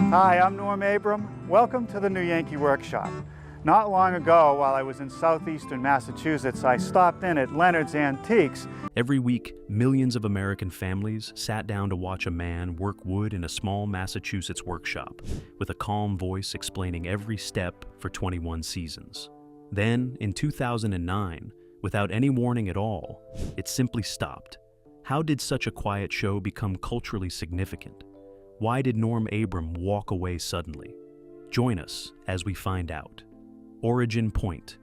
Hi, I'm Norm Abram. Welcome to the new Yankee Workshop. Not long ago, while I was in southeastern Massachusetts, I stopped in at Leonard's Antiques. Every week, millions of American families sat down to watch a man work wood in a small Massachusetts workshop, with a calm voice explaining every step for 21 seasons. Then, in 2009, without any warning at all, it simply stopped. How did such a quiet show become culturally significant? Why did Norm Abram walk away suddenly? Join us as we find out. Origin Point,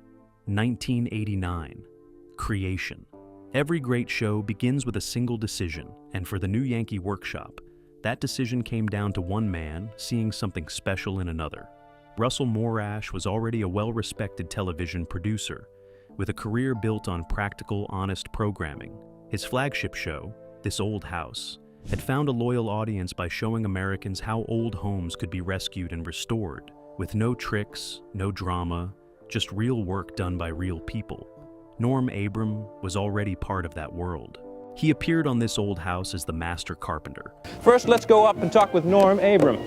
1989. Creation. Every great show begins with a single decision, and for the new Yankee Workshop, that decision came down to one man seeing something special in another. Russell Morash was already a well-respected television producer, with a career built on practical, honest programming. His flagship show, This Old House, had found a loyal audience by showing Americans how old homes could be rescued and restored, with no tricks, no drama, just real work done by real people. Norm Abram was already part of that world. He appeared on This Old House as the master carpenter. First, let's go up and talk with Norm Abram,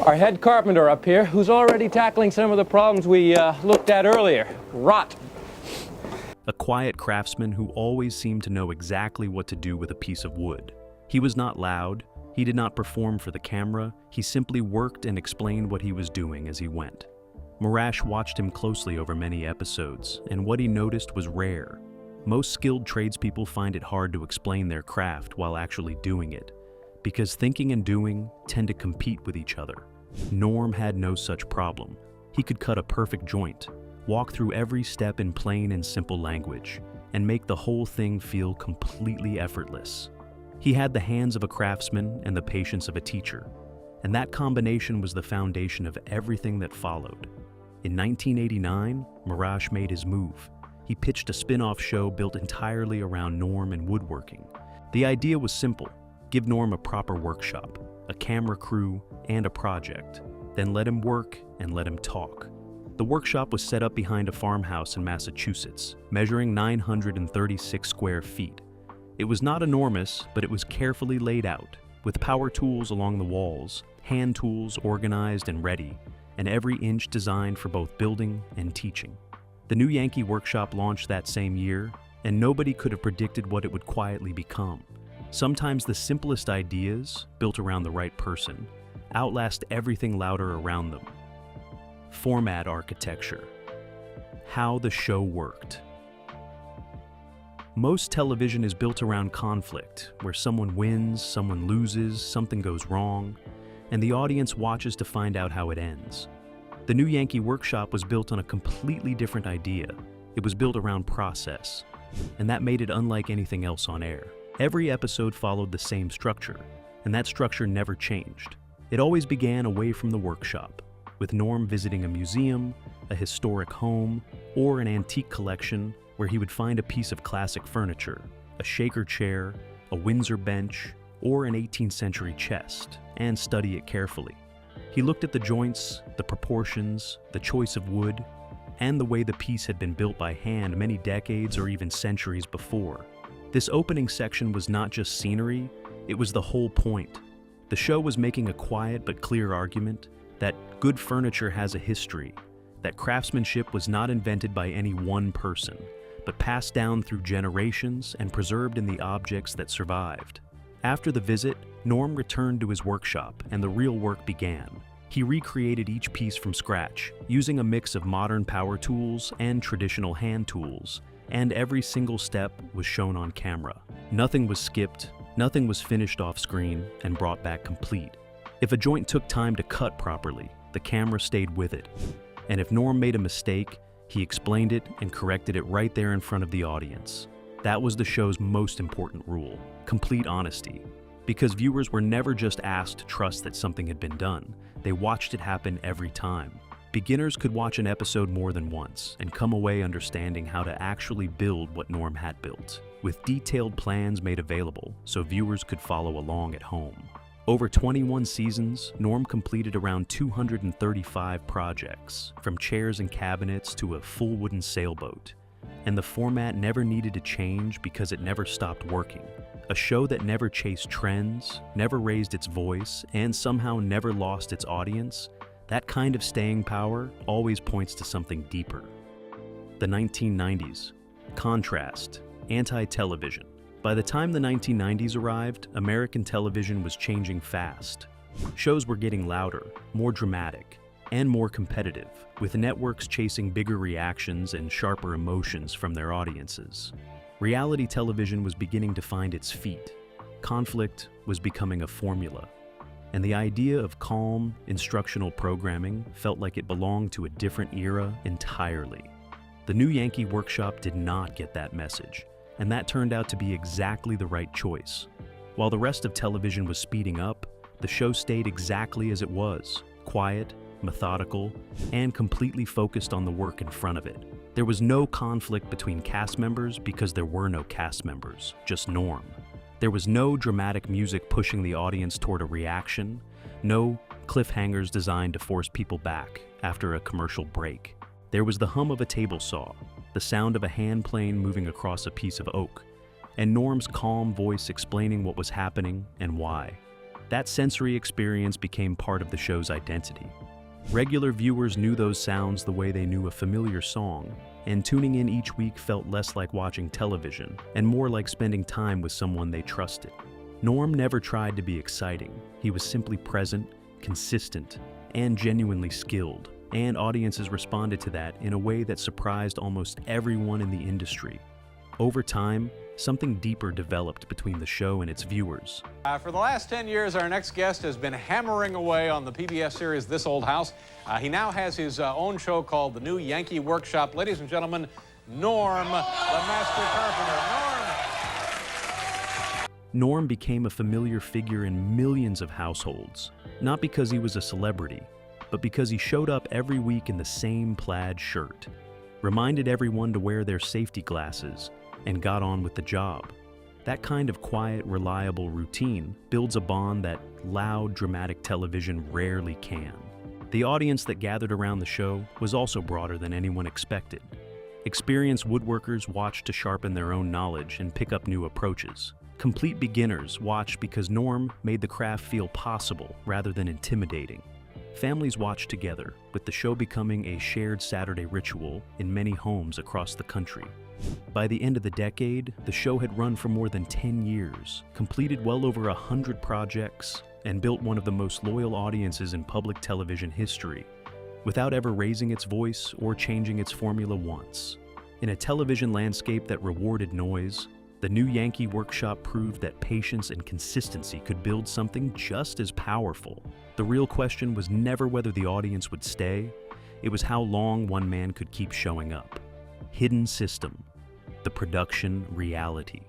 our head carpenter up here, who's already tackling some of the problems we looked at earlier. Rot. A quiet craftsman who always seemed to know exactly what to do with a piece of wood. He was not loud, he did not perform for the camera, he simply worked and explained what he was doing as he went. Morash watched him closely over many episodes, and what he noticed was rare. Most skilled tradespeople find it hard to explain their craft while actually doing it, because thinking and doing tend to compete with each other. Norm had no such problem. He could cut a perfect joint, walk through every step in plain and simple language, and make the whole thing feel completely effortless. He had the hands of a craftsman and the patience of a teacher, and that combination was the foundation of everything that followed. In 1989, Morash made his move. He pitched a spin-off show built entirely around Norm and woodworking. The idea was simple: give Norm a proper workshop, a camera crew, and a project. Then let him work and let him talk. The workshop was set up behind a farmhouse in Massachusetts, measuring 936 square feet. It was not enormous, but it was carefully laid out, with power tools along the walls, hand tools organized and ready, and every inch designed for both building and teaching. The new Yankee Workshop launched that same year, and nobody could have predicted what it would quietly become. Sometimes the simplest ideas, built around the right person, outlast everything louder around them. Format architecture. How the show worked. Most television is built around conflict, where someone wins, someone loses, something goes wrong, and the audience watches to find out how it ends. The new Yankee Workshop was built on a completely different idea. It was built around process, and that made it unlike anything else on air. Every episode followed the same structure, and that structure never changed. It always began away from the workshop, with Norm visiting a museum, a historic home, or an antique collection where he would find a piece of classic furniture, a Shaker chair, a Windsor bench, or an 18th century chest, and study it carefully. He looked at the joints, the proportions, the choice of wood, and the way the piece had been built by hand many decades or even centuries before. This opening section was not just scenery, it was the whole point. The show was making a quiet but clear argument that good furniture has a history, that craftsmanship was not invented by any one person, but passed down through generations and preserved in the objects that survived. After the visit, Norm returned to his workshop and the real work began. He recreated each piece from scratch, using a mix of modern power tools and traditional hand tools, and every single step was shown on camera. Nothing was skipped, nothing was finished off screen and brought back complete. If a joint took time to cut properly, the camera stayed with it. And if Norm made a mistake, he explained it and corrected it right there in front of the audience. That was the show's most important rule: complete honesty. Because viewers were never just asked to trust that something had been done, they watched it happen every time. Beginners could watch an episode more than once and come away understanding how to actually build what Norm had built, with detailed plans made available so viewers could follow along at home. Over 21 seasons, Norm completed around 235 projects, from chairs and cabinets to a full wooden sailboat. And the format never needed to change because it never stopped working. A show that never chased trends, never raised its voice, and somehow never lost its audience, that kind of staying power always points to something deeper. The 1990s. Contrast. Anti-television. By the time the 1990s arrived, American television was changing fast. Shows were getting louder, more dramatic, and more competitive, with networks chasing bigger reactions and sharper emotions from their audiences. Reality television was beginning to find its feet. Conflict was becoming a formula. And the idea of calm, instructional programming felt like it belonged to a different era entirely. The new Yankee Workshop did not get that message, and that turned out to be exactly the right choice. While the rest of television was speeding up, the show stayed exactly as it was, quiet, methodical, and completely focused on the work in front of it. There was no conflict between cast members because there were no cast members, just Norm. There was no dramatic music pushing the audience toward a reaction, no cliffhangers designed to force people back after a commercial break. There was the hum of a table saw, the sound of a hand plane moving across a piece of oak, and Norm's calm voice explaining what was happening and why. That sensory experience became part of the show's identity. Regular viewers knew those sounds the way they knew a familiar song, and tuning in each week felt less like watching television and more like spending time with someone they trusted. Norm never tried to be exciting. He was simply present, consistent, and genuinely skilled, and audiences responded to that in a way that surprised almost everyone in the industry. Over time, something deeper developed between the show and its viewers. For the last 10 years, our next guest has been hammering away on the PBS series This Old House. He now has his own show called The New Yankee Workshop. Ladies and gentlemen, Norm, the Master Carpenter. Norm became a familiar figure in millions of households, not because he was a celebrity, but because he showed up every week in the same plaid shirt, reminded everyone to wear their safety glasses, and got on with the job. That kind of quiet, reliable routine builds a bond that loud, dramatic television rarely can. The audience that gathered around the show was also broader than anyone expected. Experienced woodworkers watched to sharpen their own knowledge and pick up new approaches. Complete beginners watched because Norm made the craft feel possible rather than intimidating. Families watched together, with the show becoming a shared Saturday ritual in many homes across the country. By the end of the decade, the show had run for more than 10 years, completed well over 100 projects, and built one of the most loyal audiences in public television history, without ever raising its voice or changing its formula once. In a television landscape that rewarded noise, the new Yankee Workshop proved that patience and consistency could build something just as powerful. The real question was never whether the audience would stay, it was how long one man could keep showing up. Hidden system, the production reality.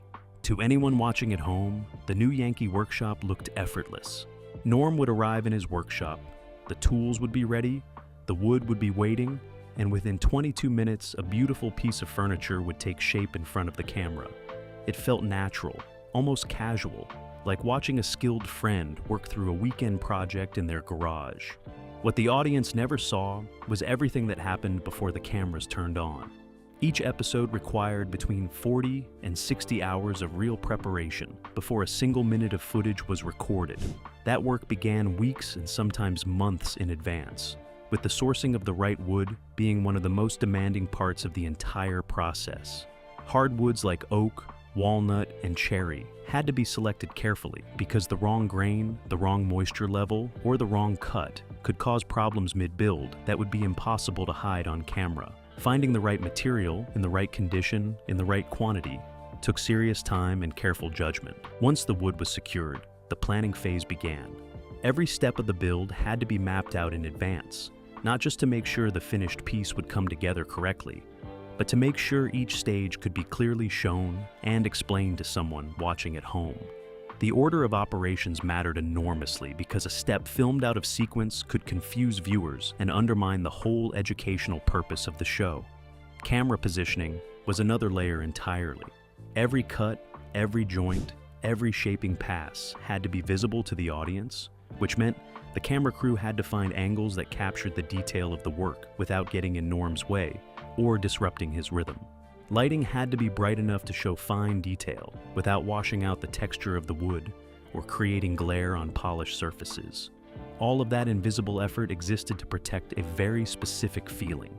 To anyone watching at home, the new Yankee Workshop looked effortless. Norm would arrive in his workshop, the tools would be ready, the wood would be waiting, and within 22 minutes, a beautiful piece of furniture would take shape in front of the camera. It felt natural, almost casual, like watching a skilled friend work through a weekend project in their garage. What the audience never saw was everything that happened before the cameras turned on. Each episode required between 40 and 60 hours of real preparation before a single minute of footage was recorded. That work began weeks and sometimes months in advance, with the sourcing of the right wood being one of the most demanding parts of the entire process. Hardwoods like oak, walnut, and cherry had to be selected carefully because the wrong grain, the wrong moisture level, or the wrong cut could cause problems mid-build that would be impossible to hide on camera. Finding the right material, in the right condition, in the right quantity, took serious time and careful judgment. Once the wood was secured, the planning phase began. Every step of the build had to be mapped out in advance, not just to make sure the finished piece would come together correctly, but to make sure each stage could be clearly shown and explained to someone watching at home. The order of operations mattered enormously because a step filmed out of sequence could confuse viewers and undermine the whole educational purpose of the show. Camera positioning was another layer entirely. Every cut, every joint, every shaping pass had to be visible to the audience, which meant the camera crew had to find angles that captured the detail of the work without getting in Norm's way or disrupting his rhythm. Lighting had to be bright enough to show fine detail without washing out the texture of the wood or creating glare on polished surfaces. All of that invisible effort existed to protect a very specific feeling.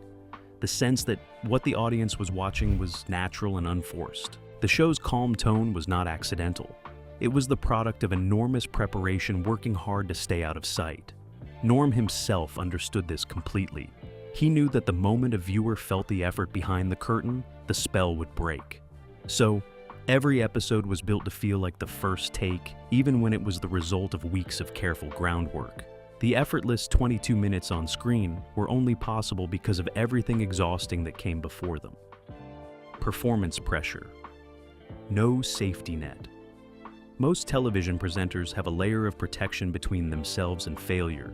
The sense that what the audience was watching was natural and unforced. The show's calm tone was not accidental. It was the product of enormous preparation working hard to stay out of sight. Norm himself understood this completely. He knew that the moment a viewer felt the effort behind the curtain, the spell would break. So, every episode was built to feel like the first take, even when it was the result of weeks of careful groundwork. The effortless 22 minutes on screen were only possible because of everything exhausting that came before them. Performance pressure. No safety net. Most television presenters have a layer of protection between themselves and failure.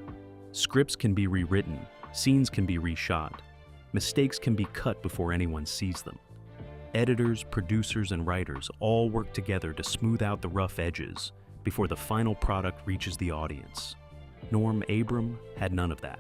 Scripts can be rewritten, scenes can be reshot, mistakes can be cut before anyone sees them. Editors, producers, and writers all work together to smooth out the rough edges before the final product reaches the audience. Norm Abram had none of that.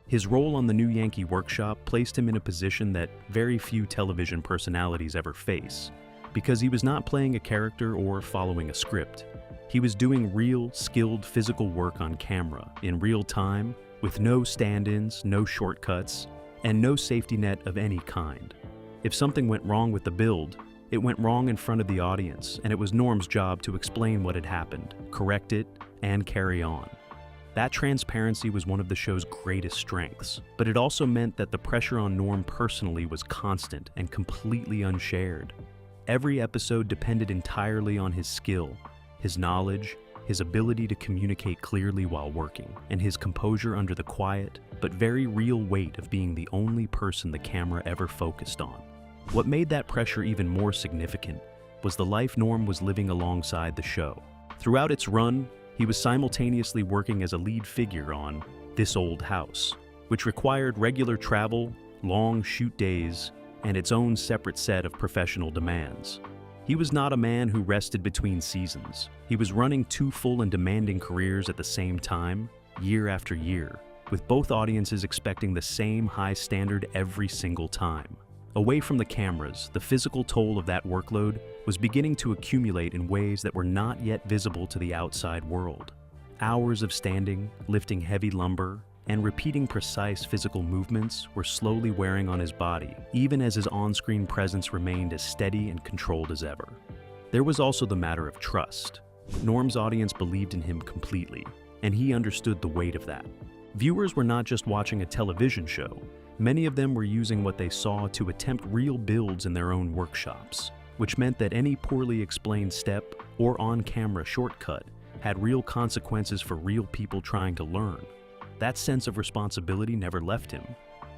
His role on the New Yankee Workshop placed him in a position that very few television personalities ever face, because he was not playing a character or following a script. He was doing real, skilled physical work on camera, in real time, with no stand-ins, no shortcuts, and no safety net of any kind. If something went wrong with the build, it went wrong in front of the audience, and it was Norm's job to explain what had happened, correct it, and carry on. That transparency was one of the show's greatest strengths, but it also meant that the pressure on Norm personally was constant and completely unshared. Every episode depended entirely on his skill, his knowledge, his ability to communicate clearly while working, and his composure under the quiet, but very real weight of being the only person the camera ever focused on. What made that pressure even more significant was the life Norm was living alongside the show. Throughout its run, he was simultaneously working as a lead figure on This Old House, which required regular travel, long shoot days, and its own separate set of professional demands. He was not a man who rested between seasons. He was running two full and demanding careers at the same time, year after year, with both audiences expecting the same high standard every single time. Away from the cameras, the physical toll of that workload was beginning to accumulate in ways that were not yet visible to the outside world. Hours of standing, lifting heavy lumber, and repeating precise physical movements were slowly wearing on his body, even as his on-screen presence remained as steady and controlled as ever. There was also the matter of trust. Norm's audience believed in him completely, and he understood the weight of that. Viewers were not just watching a television show. Many of them were using what they saw to attempt real builds in their own workshops, which meant that any poorly explained step or on-camera shortcut had real consequences for real people trying to learn. That sense of responsibility never left him,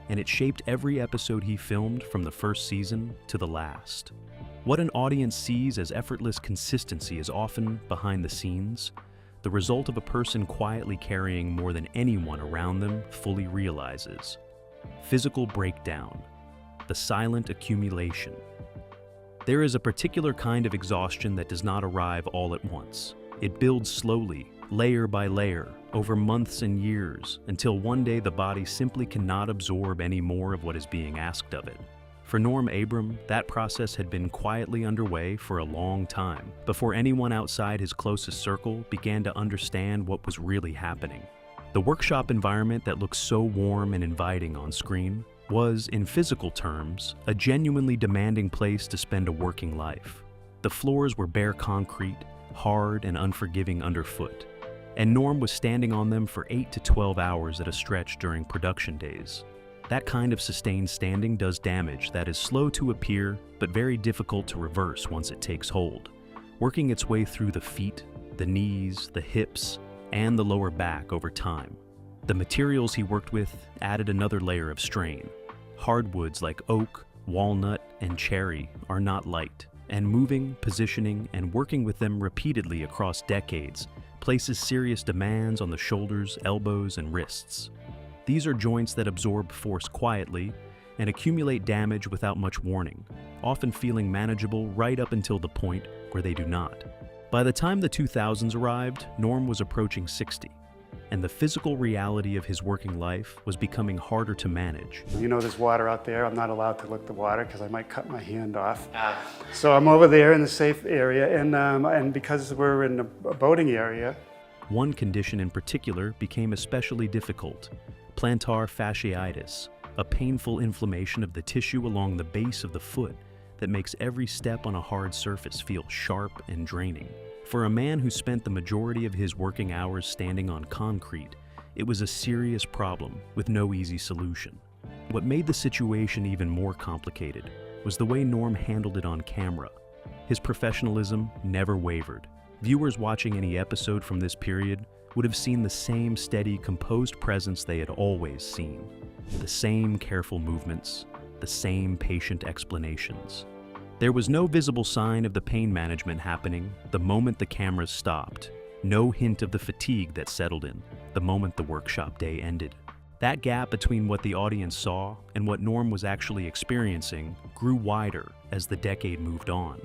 and it shaped every episode he filmed from the first season to the last. What an audience sees as effortless consistency is often, behind the scenes, the result of a person quietly carrying more than anyone around them fully realizes. Physical breakdown, the silent accumulation. There is a particular kind of exhaustion that does not arrive all at once. It builds slowly, layer by layer, over months and years, until one day the body simply cannot absorb any more of what is being asked of it. For Norm Abram, that process had been quietly underway for a long time, before anyone outside his closest circle began to understand what was really happening. The workshop environment that looks so warm and inviting on screen was, in physical terms, a genuinely demanding place to spend a working life. The floors were bare concrete, hard and unforgiving underfoot, and Norm was standing on them for 8 to 12 hours at a stretch during production days. That kind of sustained standing does damage that is slow to appear but very difficult to reverse once it takes hold, working its way through the feet, the knees, the hips, and the lower back over time. The materials he worked with added another layer of strain. Hardwoods like oak, walnut, and cherry are not light, and moving, positioning, and working with them repeatedly across decades places serious demands on the shoulders, elbows, and wrists. These are joints that absorb force quietly and accumulate damage without much warning, often feeling manageable right up until the point where they do not. By the time the 2000s arrived, Norm was approaching 60, and the physical reality of his working life was becoming harder to manage. You know there's water out there. I'm not allowed to look at the water because I might cut my hand off. So I'm over there in the safe area, and because we're in a boating area. One condition in particular became especially difficult: plantar fasciitis, a painful inflammation of the tissue along the base of the foot that makes every step on a hard surface feel sharp and draining. For a man who spent the majority of his working hours standing on concrete, it was a serious problem with no easy solution. What made the situation even more complicated was the way Norm handled it on camera. His professionalism never wavered. Viewers watching any episode from this period would have seen the same steady, composed presence they had always seen. The same careful movements, the same patient explanations. There was no visible sign of the pain management happening the moment the cameras stopped. No hint of the fatigue that settled in the moment the workshop day ended. That gap between what the audience saw and what Norm was actually experiencing grew wider as the decade moved on.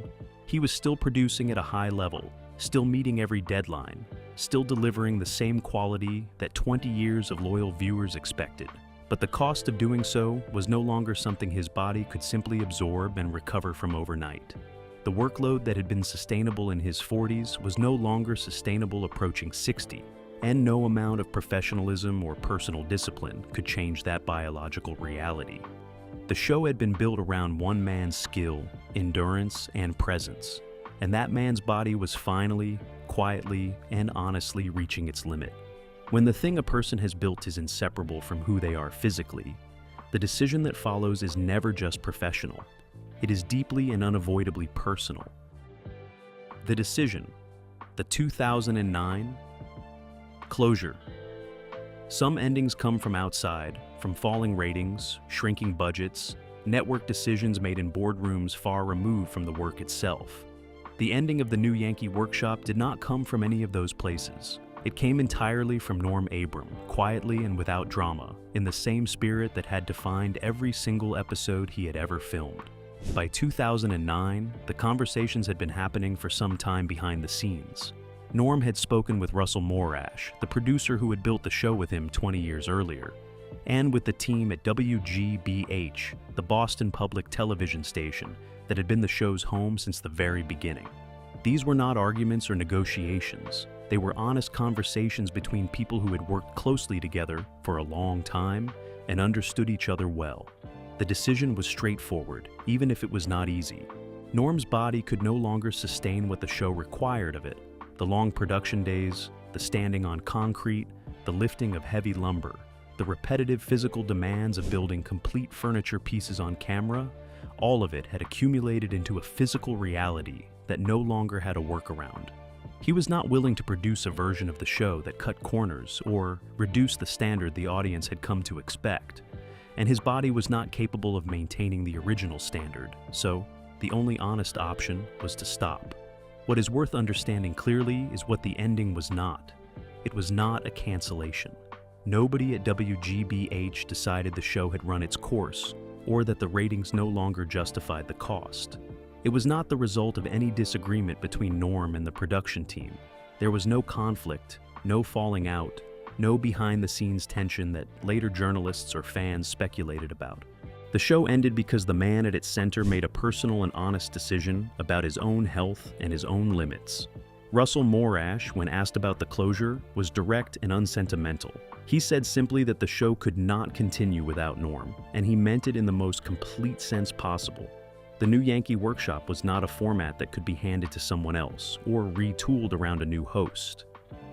He was still producing at a high level, still meeting every deadline, still delivering the same quality that 20 years of loyal viewers expected. But the cost of doing so was no longer something his body could simply absorb and recover from overnight. The workload that had been sustainable in his 40s was no longer sustainable approaching 60, and no amount of professionalism or personal discipline could change that biological reality. The show had been built around one man's skill, endurance, and presence, and that man's body was finally, quietly, and honestly reaching its limit. When the thing a person has built is inseparable from who they are physically, the decision that follows is never just professional. It is deeply and unavoidably personal. The decision, the 2009 closure. Some endings come from outside, from falling ratings, shrinking budgets, network decisions made in boardrooms far removed from the work itself. The ending of the New Yankee Workshop did not come from any of those places. It came entirely from Norm Abram, quietly and without drama, in the same spirit that had defined every single episode he had ever filmed. By 2009, the conversations had been happening for some time behind the scenes. Norm had spoken with Russell Morash, the producer who had built the show with him 20 years earlier, and with the team at WGBH, the Boston public television station that had been the show's home since the very beginning. These were not arguments or negotiations. They were honest conversations between people who had worked closely together for a long time and understood each other well. The decision was straightforward, even if it was not easy. Norm's body could no longer sustain what the show required of it. The long production days, the standing on concrete, the lifting of heavy lumber, the repetitive physical demands of building complete furniture pieces on camera, all of it had accumulated into a physical reality that no longer had a workaround. He was not willing to produce a version of the show that cut corners or reduced the standard the audience had come to expect, and his body was not capable of maintaining the original standard, so the only honest option was to stop. What is worth understanding clearly is what the ending was not. It was not a cancellation. Nobody at WGBH decided the show had run its course, or that the ratings no longer justified the cost. It was not the result of any disagreement between Norm and the production team. There was no conflict, no falling out, no behind-the-scenes tension that later journalists or fans speculated about. The show ended because the man at its center made a personal and honest decision about his own health and his own limits. Russell Morash, when asked about the closure, was direct and unsentimental. He said simply that the show could not continue without Norm, and he meant it in the most complete sense possible. The New Yankee Workshop was not a format that could be handed to someone else or retooled around a new host.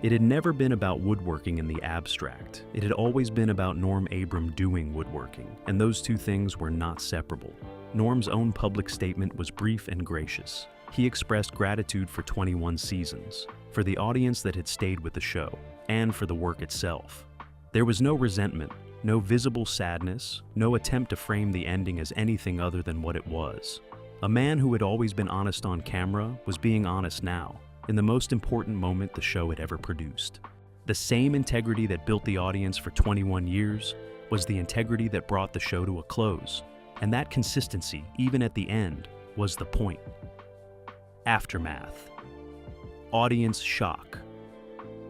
It had never been about woodworking in the abstract. It had always been about Norm Abram doing woodworking, and those two things were not separable. Norm's own public statement was brief and gracious. He expressed gratitude for 21 seasons, for the audience that had stayed with the show, and for the work itself. There was no resentment, no visible sadness, no attempt to frame the ending as anything other than what it was. A man who had always been honest on camera was being honest now, in the most important moment the show had ever produced. The same integrity that built the audience for 21 years was the integrity that brought the show to a close, and that consistency, even at the end, was the point. Aftermath. Audience shock.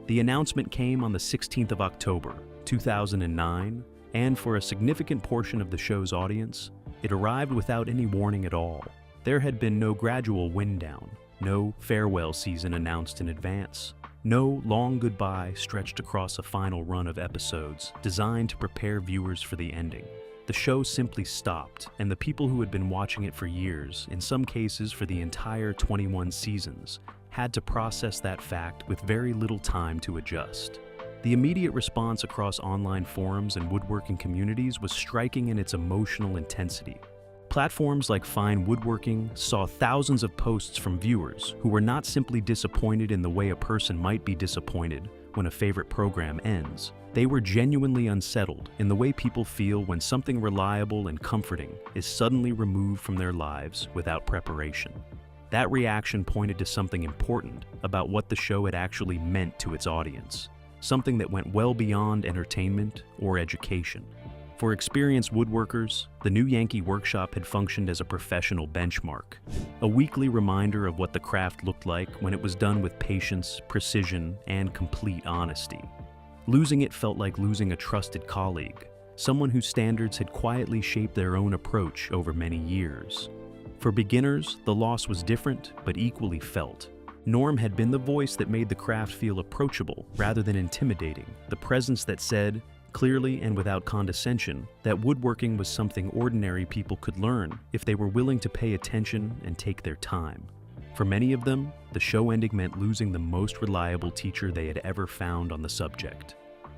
The announcement came on the 16th of October, 2009, and for a significant portion of the show's audience, it arrived without any warning at all. There had been no gradual wind down, no farewell season announced in advance, no long goodbye stretched across a final run of episodes designed to prepare viewers for the ending. The show simply stopped, and the people who had been watching it for years, in some cases for the entire 21 seasons, had to process that fact with very little time to adjust. The immediate response across online forums and woodworking communities was striking in its emotional intensity. Platforms like Fine Woodworking saw thousands of posts from viewers who were not simply disappointed in the way a person might be disappointed when a favorite program ends. They were genuinely unsettled in the way people feel when something reliable and comforting is suddenly removed from their lives without preparation. That reaction pointed to something important about what the show had actually meant to its audience, something that went well beyond entertainment or education. For experienced woodworkers, the new Yankee Workshop had functioned as a professional benchmark, a weekly reminder of what the craft looked like when it was done with patience, precision, and complete honesty. Losing it felt like losing a trusted colleague, someone whose standards had quietly shaped their own approach over many years. For beginners, the loss was different, but equally felt. Norm had been the voice that made the craft feel approachable rather than intimidating, the presence that said, clearly and without condescension, that woodworking was something ordinary people could learn if they were willing to pay attention and take their time. For many of them, the show ending meant losing the most reliable teacher they had ever found on the subject.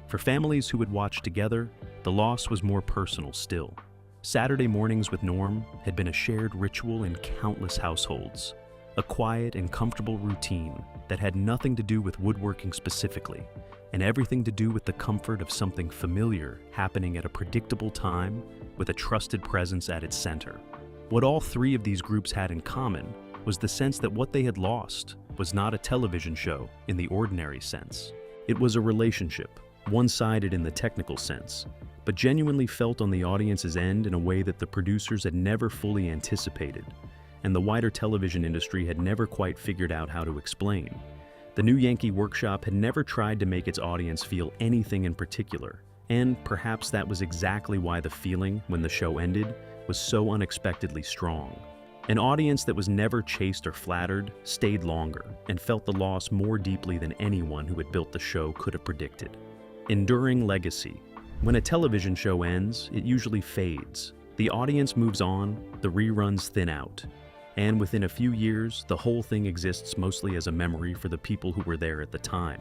For families who had watched together, the loss was more personal still. Saturday mornings with Norm had been a shared ritual in countless households, a quiet and comfortable routine that had nothing to do with woodworking specifically, and everything to do with the comfort of something familiar happening at a predictable time with a trusted presence at its center. What all three of these groups had in common was the sense that what they had lost was not a television show in the ordinary sense. It was a relationship, one-sided in the technical sense, but genuinely felt on the audience's end in a way that the producers had never fully anticipated, and the wider television industry had never quite figured out how to explain. The new Yankee Workshop had never tried to make its audience feel anything in particular, and perhaps that was exactly why the feeling, when the show ended, was so unexpectedly strong. An audience that was never chased or flattered stayed longer and felt the loss more deeply than anyone who had built the show could have predicted. Enduring legacy. When a television show ends, it usually fades. The audience moves on, the reruns thin out, and within a few years, the whole thing exists mostly as a memory for the people who were there at the time.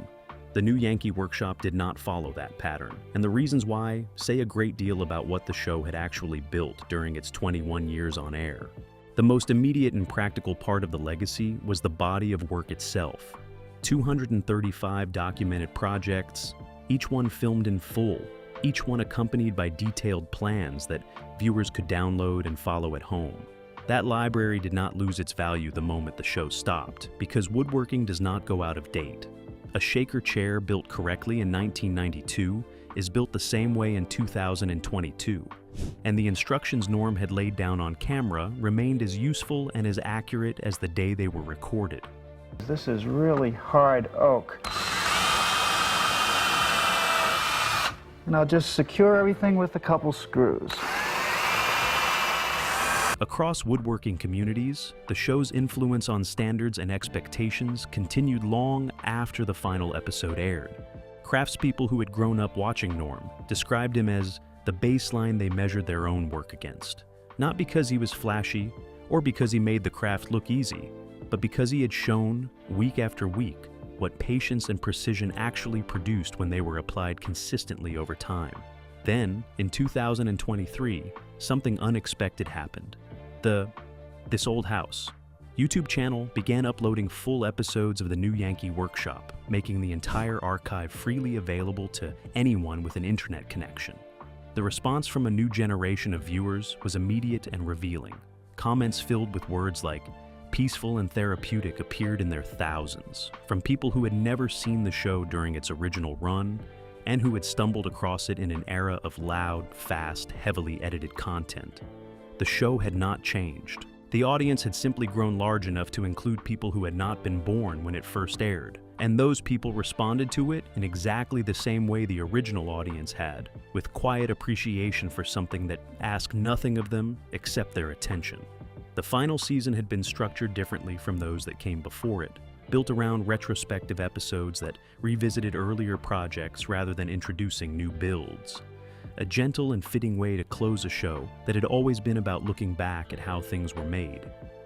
The new Yankee Workshop did not follow that pattern, and the reasons why say a great deal about what the show had actually built during its 21 years on air. The most immediate and practical part of the legacy was the body of work itself. 235 documented projects, each one filmed in full, each one accompanied by detailed plans that viewers could download and follow at home. That library did not lose its value the moment the show stopped, because woodworking does not go out of date. A shaker chair built correctly in 1992 is built the same way in 2022, and the instructions Norm had laid down on camera remained as useful and as accurate as the day they were recorded. This is really hard oak. And I'll just secure everything with a couple screws. Across woodworking communities, the show's influence on standards and expectations continued long after the final episode aired. Craftspeople who had grown up watching Norm described him as the baseline they measured their own work against, not because he was flashy or because he made the craft look easy, but because he had shown, week after week, what patience and precision actually produced when they were applied consistently over time. Then, in 2023, something unexpected happened. This Old House YouTube channel began uploading full episodes of the new Yankee Workshop, making the entire archive freely available to anyone with an internet connection. The response from a new generation of viewers was immediate and revealing. Comments filled with words like peaceful and therapeutic appeared in their thousands, from people who had never seen the show during its original run and who had stumbled across it in an era of loud, fast, heavily edited content. The show had not changed. The audience had simply grown large enough to include people who had not been born when it first aired, and those people responded to it in exactly the same way the original audience had, with quiet appreciation for something that asked nothing of them except their attention. The final season had been structured differently from those that came before it, built around retrospective episodes that revisited earlier projects rather than introducing new builds. A gentle and fitting way to close a show that had always been about looking back at how things were made.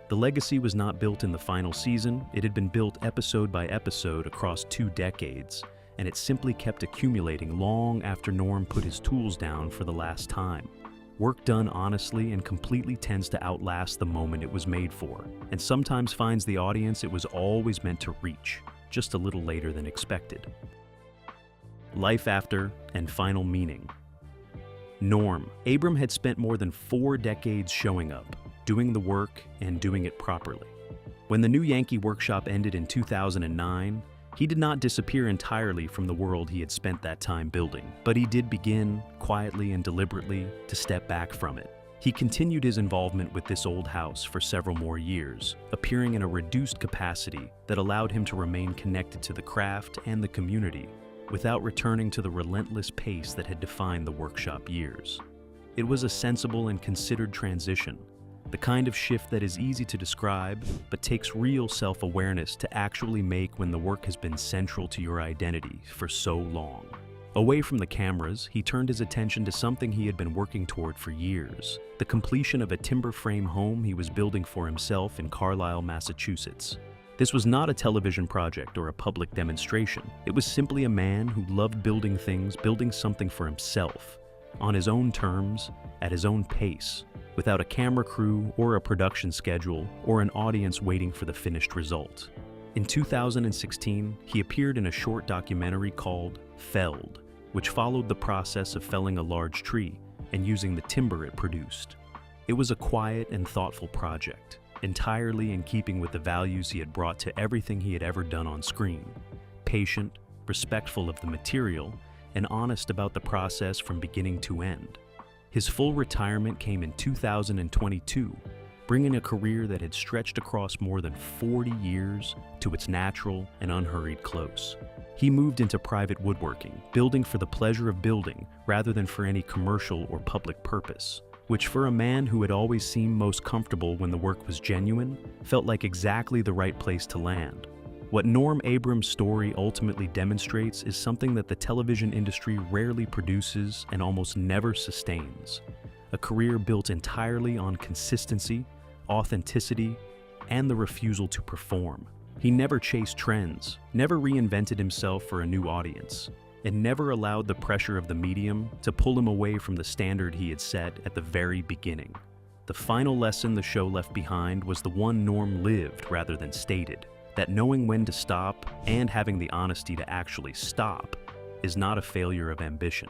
The legacy was not built in the final season, it had been built episode by episode across 2 decades, and it simply kept accumulating long after Norm put his tools down for the last time. Work done honestly and completely tends to outlast the moment it was made for, and sometimes finds the audience it was always meant to reach, just a little later than expected. Life after and final meaning. Norm. Abram had spent more than 4 decades showing up, doing the work, and doing it properly. When the new Yankee Workshop ended in 2009, he did not disappear entirely from the world he had spent that time building, but he did begin, quietly and deliberately, to step back from it. He continued his involvement with this old house for several more years, appearing in a reduced capacity that allowed him to remain connected to the craft and the community, without returning to the relentless pace that had defined the workshop years. It was a sensible and considered transition, the kind of shift that is easy to describe, but takes real self-awareness to actually make when the work has been central to your identity for so long. Away from the cameras, he turned his attention to something he had been working toward for years, the completion of a timber frame home he was building for himself in Carlisle, Massachusetts. This was not a television project or a public demonstration. It was simply a man who loved building things, building something for himself, on his own terms, at his own pace, without a camera crew or a production schedule or an audience waiting for the finished result. In 2016, he appeared in a short documentary called Felled, which followed the process of felling a large tree and using the timber it produced. It was a quiet and thoughtful project, entirely in keeping with the values he had brought to everything he had ever done on screen. Patient, respectful of the material, and honest about the process from beginning to end. His full retirement came in 2022, bringing a career that had stretched across more than 40 years to its natural and unhurried close. He moved into private woodworking, building for the pleasure of building rather than for any commercial or public purpose, which for a man who had always seemed most comfortable when the work was genuine, felt like exactly the right place to land. What Norm Abram's story ultimately demonstrates is something that the television industry rarely produces and almost never sustains. A career built entirely on consistency, authenticity, and the refusal to perform. He never chased trends, never reinvented himself for a new audience, and never allowed the pressure of the medium to pull him away from the standard he had set at the very beginning. The final lesson the show left behind was the one Norm lived rather than stated, that knowing when to stop and having the honesty to actually stop is not a failure of ambition.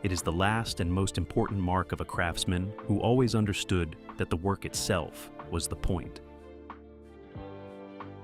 It is the last and most important mark of a craftsman who always understood that the work itself was the point.